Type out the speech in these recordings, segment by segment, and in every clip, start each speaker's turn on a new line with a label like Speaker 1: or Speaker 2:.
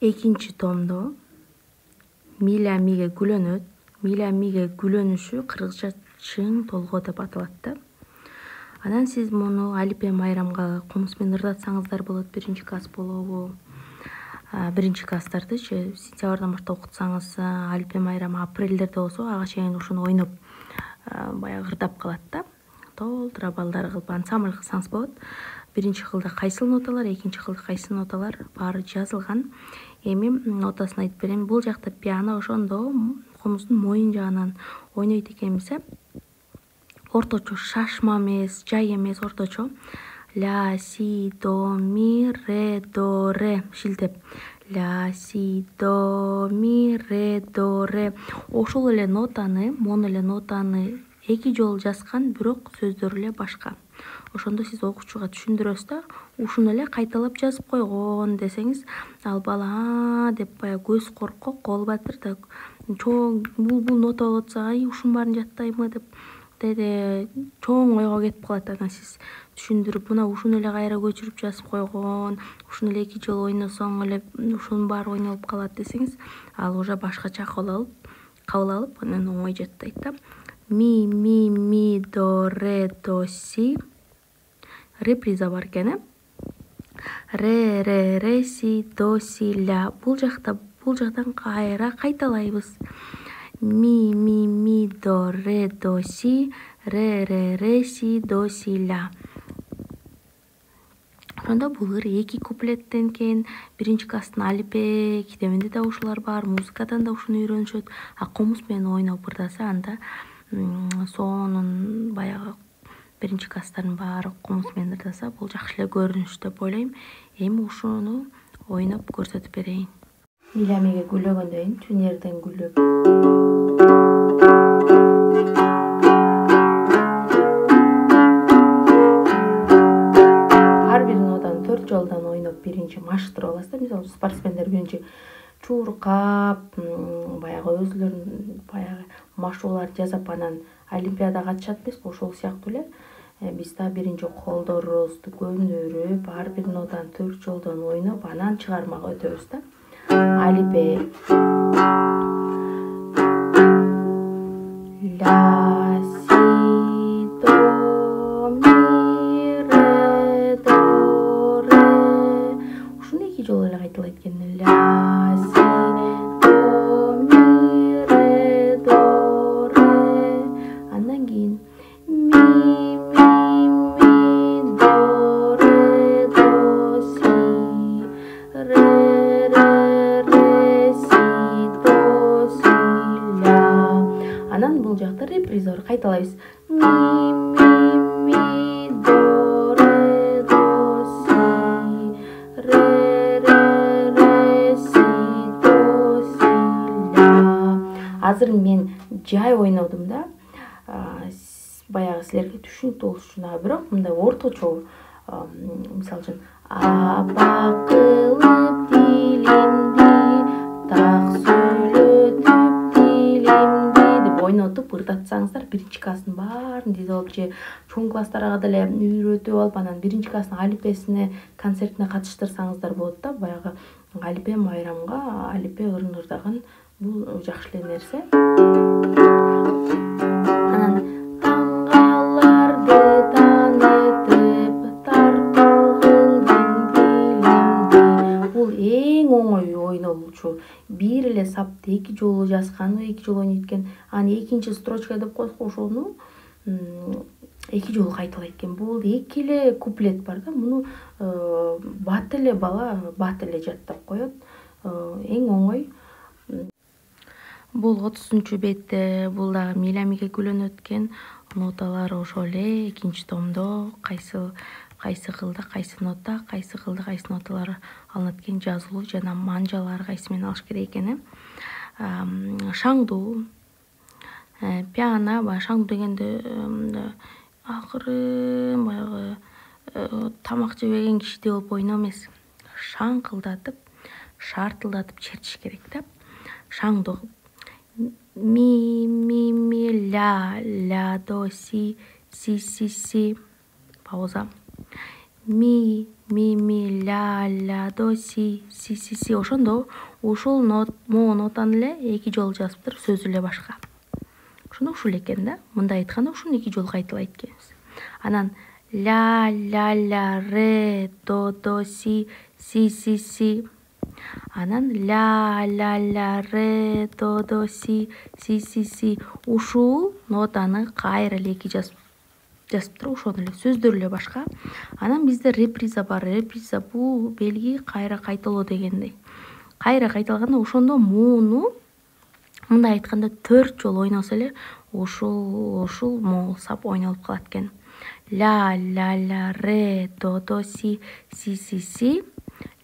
Speaker 1: Экинчи томдо Миля миге гүлөнөт. Миля миге гүлөнүшү кыргызча чың толгоо деп аталат да. Анан сиз муну Алипе майрамга комуз менен ырдатсаңыздар болот. Биринчи класс болобу? Биринчи класстардычы сентябрдан баштап окутсаңыз, Алипе майрамы апрелдерде болсо ага чейин ушуну ойноп баягы ырдап калат да. Толтура балдар кылып ансамбль кылсаңыз болот. Биринчи кылда кайсыл ноталар, экинчи кылда кайсы ноталар баары жазылган. Эми нотасын айтып берем. Бул жакта пиано ошондо комуздун моюн жагынан ойнойт экенбиз. Орточо шашма эмес, жай эмес, орточо. Ля, си, до, ми, ре, до, ре шилтеп. Ля, си, до, ми, ре, до, ре. Ошол эле нотаны, мону эле нотаны эки жолу жазган, бирок сөздөрү эле башка. Ошондо сиз окуучуга түшүндүрөсүз да, ушуну эле кайталап жазып койгон десеңиз, ал бала деп баягы көз коркок болуп атыр да, чоң бул нота болуп атса, ушунун баарын жаттайбы деп деде чоң ойго кетип калат. Анан сиз түшүндүрүп, мына ушуну эле кайра көчүрүп жазып койгон, ушуну эле эки жолу ойносоң эле ушунун баары ойнолуп калат десеңиз, ал уже башкача кабыл алып, анан оңой жаттайт да. Ми, до, ре, до, си. Реприза бар экен, ре, си, до, си, ля. Бул жактан кайра кайталайбыз. Ми, до, ре, си, ре, си, до, си, ля. Ошондо бул ыр эки куплеттен кийин биринчи класстын Алипе китебинде да ушулар бар, музыкадан да ушуну үйрөнүшөт. Комуз менен ойноп ырдаса, анда сонун баягы биринчи класстардын баары комуз менен ырдаса, бул жакшы эле көрүнүш деп ойлойм. Эми ушуну ойноп көрсөтүп берейин. Миля миге гүлөгөндөн кийин түнерден гүлөп. Ар бир нотаны 4 жолдон ойноп биринчи маштырып аласыз да. Мисалы спортсмендер биринчи чуркап, баягы өзүлөрүнүн баягы машууларды жасап анан олимпиадага катышат эмеспи, ошол сыяктуу эле биз да биринчи колдорубузду көндүрүп, ар бир нотаны 4 жолдон ойноп, анан чыгармага өтөбүз да. Алипе. Ля, си, до, ми, ре, до, ре. Ушуну эки жолу эле кайталайт экен. Ля, си, до, ми, ре, до, ре. Андан кийин ми, до, ре, до, си, ре, си, до, си, ля. Анан бул жакта реприза бар, кайталайбыз. Ми, до, ре, до, си, ре, си, до, си, ля. Азыр мен жай ойнодум да. Баягы силерге түшүнүктүү болуш үчүн, бирок мындай орточо, мисалы үчүн апа кылып тилимди, так сүйлөтүп тилимди деп ойнотуп ырдатсаңыздар, биринчи класстын баарын тизип алып же чоң класстарга деле үйрөтүп алып, анан биринчи класстын Алипесине концертине катыштырсаңыздар болот да. Баягы Алипе майрамга Алипе ырын ырдаган бул жакшы эле нерсе. Анан таңгаларды таанытып, тартылгындын тилимди. Бул эң оңой ойнолчу. Бир эле сапты эки жолу жазган, эки жолу ойнойт экен. Аны экинчи строчка деп койсок, ошону эки жолу кайталайт экен. Бул эки эле куплет бар да. Муну бат эле бала бат эле жаттап коет. Эң оңой. Бул 30 бетте, бул дагы Миля миге гүлөнөт экен. Ноталары ошол эле экинчи томдо кайсы кылда кайсы нота, кайсы кылда кайсы ноталар алынат экен, жазылуу жана манжалары кайсы менен алыш керек экен. Шаңдуу, пиано, шаңдуу дегенде акырын баягы тамак жебеген кишидей болуп ойноо эмес. Шаңкылдатып, шартылдатып чертиш керек да. Шаңдуу ми, ля, до, си, пауза. Ми, ми ми ля ля до си си си си. Ошондо ушул могу нотаны эле эки жолу жазыптыр, сөзү эле башка. Ошондо ушул экен да. Мындай айтканда ушуну эки жолу кайталайт экенбиз. Анан ля ля ля ре до си си си си. Анан ля ля ля ре до си си си си. Ушул нотаны кайра эле эки жазыптыр, ошону эле сөздөр эле башка. Анан бизде реприза бар. Реприза бул белги кайра кайталоо дегендей. Кайра кайталганда ошондо мууну мындай айтканда 4 жолу ойносо эле ушул могул сап ойнолуп калат экен. Ля ля ля ре до си си си си.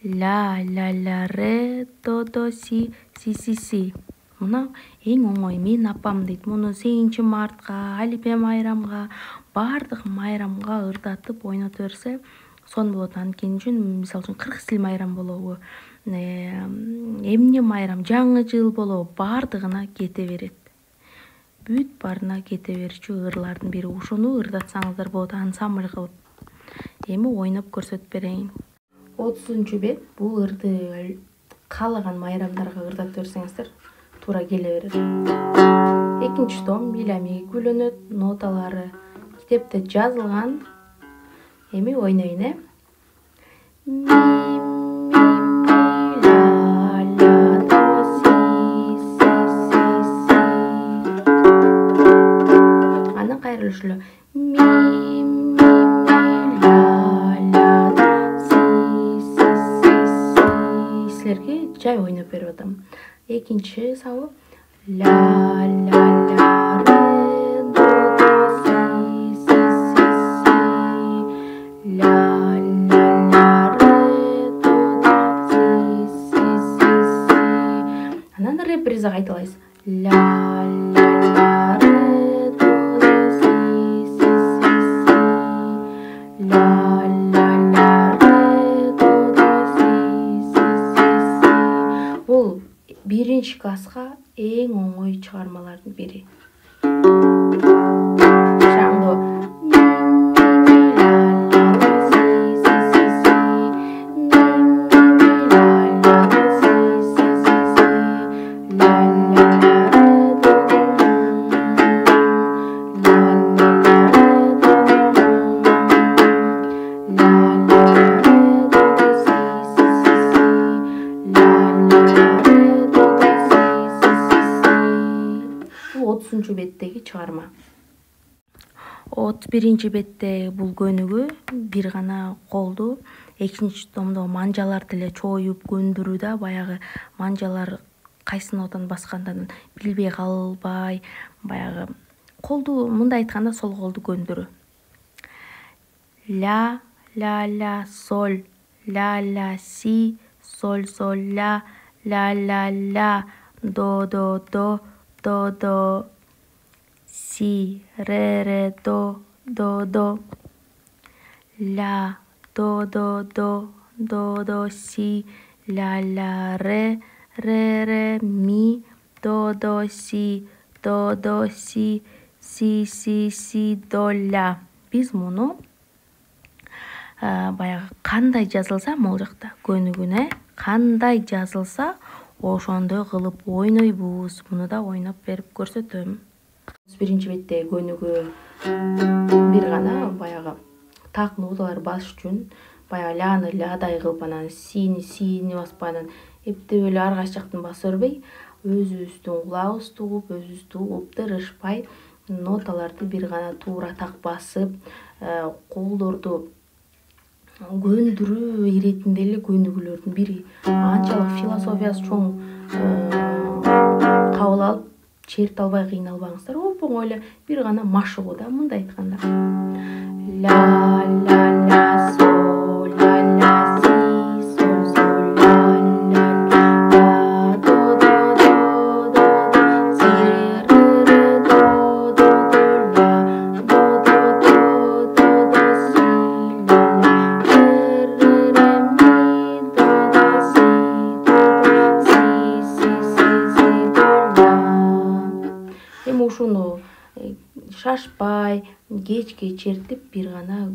Speaker 1: Ля ля ля ре до си си си си. Мына эң оңой. Менин апам дейт, муну 8-мартка, Алипе майрамга, баардык майрамга ырдатып ойното берсе сон болот. Анткени үчүн мисалы үчүн Кыргыз майрам болобу, эмне майрам, жаңы жыл болобу, баардыгына кете берет. Бүт баарына кете берчү ырлардын бири. Ушуну ырдатсаңыздар болот, ансамбль кылып. Эми ойноп көрсөтүп берейин. 30 бет. Бул ырды каалаган майрамдарга ырдатып берсеңиздер туура келе берет. Экинчи том Миля миге гүлөнөт. Ноталары китепте жазылган. Эми ойнойн, ми ми ля ля до си си си си. Анан кайра ушул ми ля ля до си си си си. Силерге жай ойноп берип атам. Экинчи сабы ля ля ля ре до си си си си. Ля ля ля ре до си си си си. Анан реприза кайталайсыз. Ля ля ля ре до си си си си. Ля ля ля ре до си си си си. Бул биринчи класска эң оңой чыгармалардын бири. Шаңдо беттеги чыгарма. 31 беттеги бул көнүгүү бир гана колду. Экинчи томдо манжаларды эле чоюп көндүрүү да, баягы манжалар кайсы нотаны баскандан билбей калбай, баягы колду мындай айтканда сол колду көндүрүү. Ля ля ля соль, ля ля си, соль соль ля, ля ля ля до до си ре до ля до си ля ля ре ми до си си до ля. Биз муну баягы кандай жазылса могул жакта көнүгүнө кандай жазылса ошондой кылып ойнойбуз. Муну да ойноп берип көрсөтөм. 31 беттеги көнүгүү бир гана баягы так ноталар басыш үчүн баягы ляны лядай кылып, анан сини баспай, анан эптеп эле ар кайсы жактан баса бербей, өзүбүздүн кулагыбызды угуп, өзүбүздү угуп тырышпай ноталарды бир гана туура так басып, колдорду көндүрүү иретинде эле көнүгүүлөрдүн бири. Анчалык философиясы чоң кабыл алып черт албай кыйналбаңыздар. Оп-оңой эле бир гана машыгуу да, мындай айтканда. Ля ля ля соль, ля ля си, соль соль ля ля ля до си ре до ля до си ля ре ми до си до ля. Эми ушуну шашпай, кечке чертип бир гана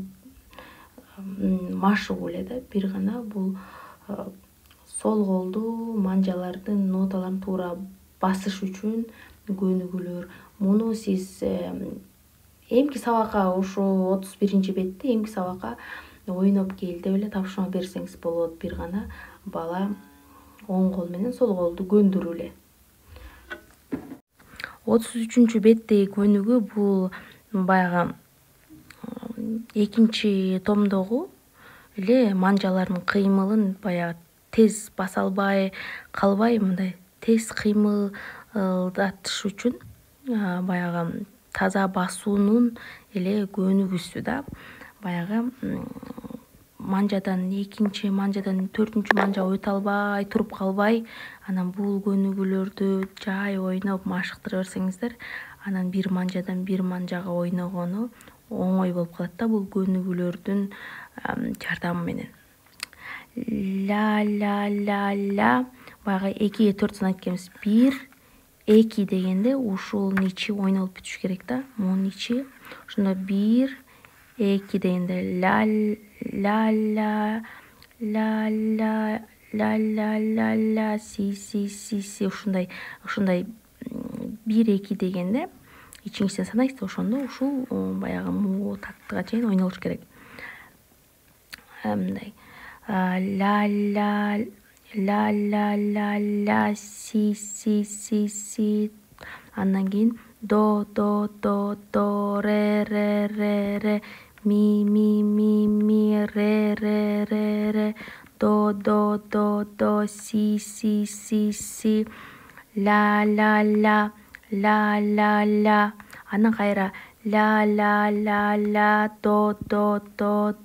Speaker 1: машыгуу эле да, бир гана бул сол колду манжалардын ноталарын туура басыш үчүн көнүгүүлөр. Муну сиз эмки сабакка ошо 31-бетте эмки сабакка ойноп кел деп эле тапшырма берсеңиз болот. Бир гана бала оң кол менен сол колду көндүрүп эле. 33-беттеги көнүгүү бул баягы экинчи томдогу эле манжалардын кыймылын баягы тез баса албай калбай мындай тез кыймылдатыш үчүн баягы таза басуунун эле көнүгүүсү да. Баягы манжадан экинчи манжадан төртүнчү манжага өтө албай туруп калбай, анан бул көнүгүүлөрдү жай ойноп машыктыра берсеңиздер, анан бир манжадан бир манжага ойногону оңой болуп калат да, бул көнүгүүлөрдүн жардамы менен. Ла ла ла ла баягы 2-ге 4 санайт экенбиз. 1 2 дегенде ушунун ичи ойнолуп бүтүш керек да. Мунун ичи ошондо 1 2 дегенде ла ла ла ла ла ла ла ла ла си си си си ушундай 1 2 дегенде ичиңизден санайсыз, ошондо ушул баягы му тактыга чейин ойнолуш керек. Мындай ла ла ла ла ла ла си си си си, андан кийин до ре ре ми ре ре до си си ла ла анан кайра ла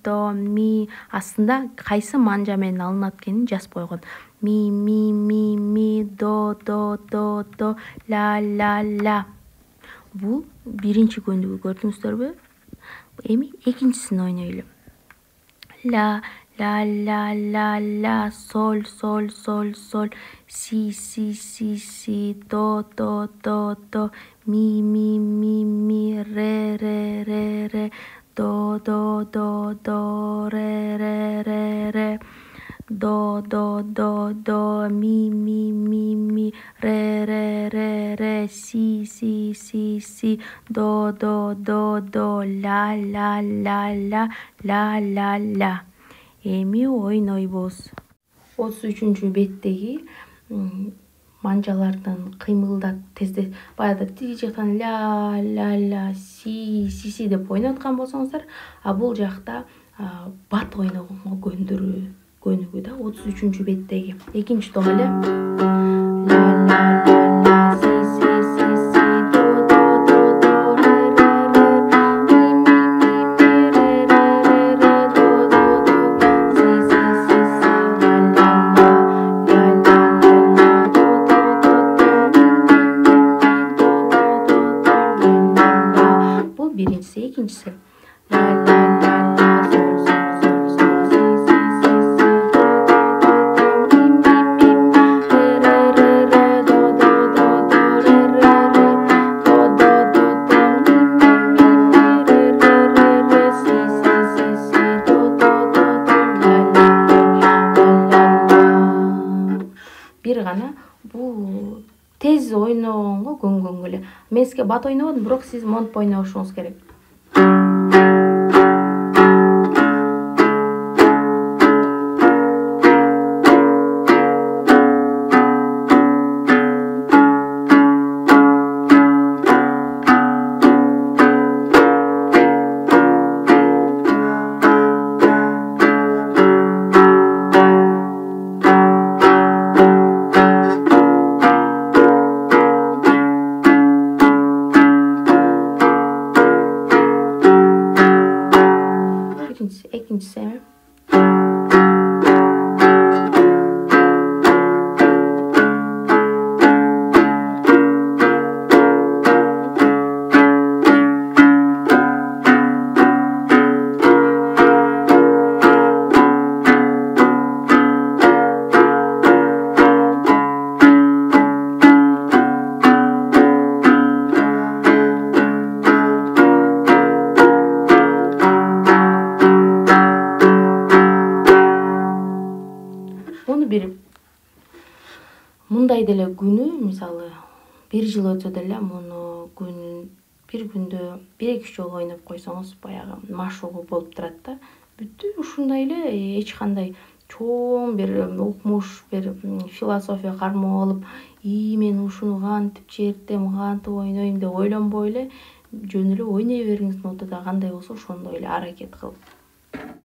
Speaker 1: до ми. Астында кайсы манжа менен алынат экенин жазып койгон. Ми до ла. Бул биринчи көнүгүү, көрдүңүздөрбү? Эми экинчисин ойнойлу. Ла соль си до ми ре до ре до ми ре си до ла. Эми ойнойбуз. 33-беттеги манжалардын кыймылдат тезде баягы тиги жактан ла си деп ойноп аткан болсоңуздар, а бул жакта бат ойногонго көндүрүү көнүгүү да. 33-беттеги экинчи том эле ла си экинчиси бир гана бул тез ойногонго көнгөнгө эле. Мен сизге бат ойнободум, бирок сиз монтип ойношуңуз керек. мындай деле күнү мисалы 1 жыл өтсө деле муну бир күндө 1-2 жолу ойноп койсоңуз баягы машыгуу болуп турат да. Бүттү ушундай эле эч кандай чоң бир укмуш, бир философия кармоо алып, мен ушуну кантип чертем, кантип ойнойм деп ойлонбой эле жөн эле ойной бериңиз, нотада кандай болсо ошондой эле аракет кылып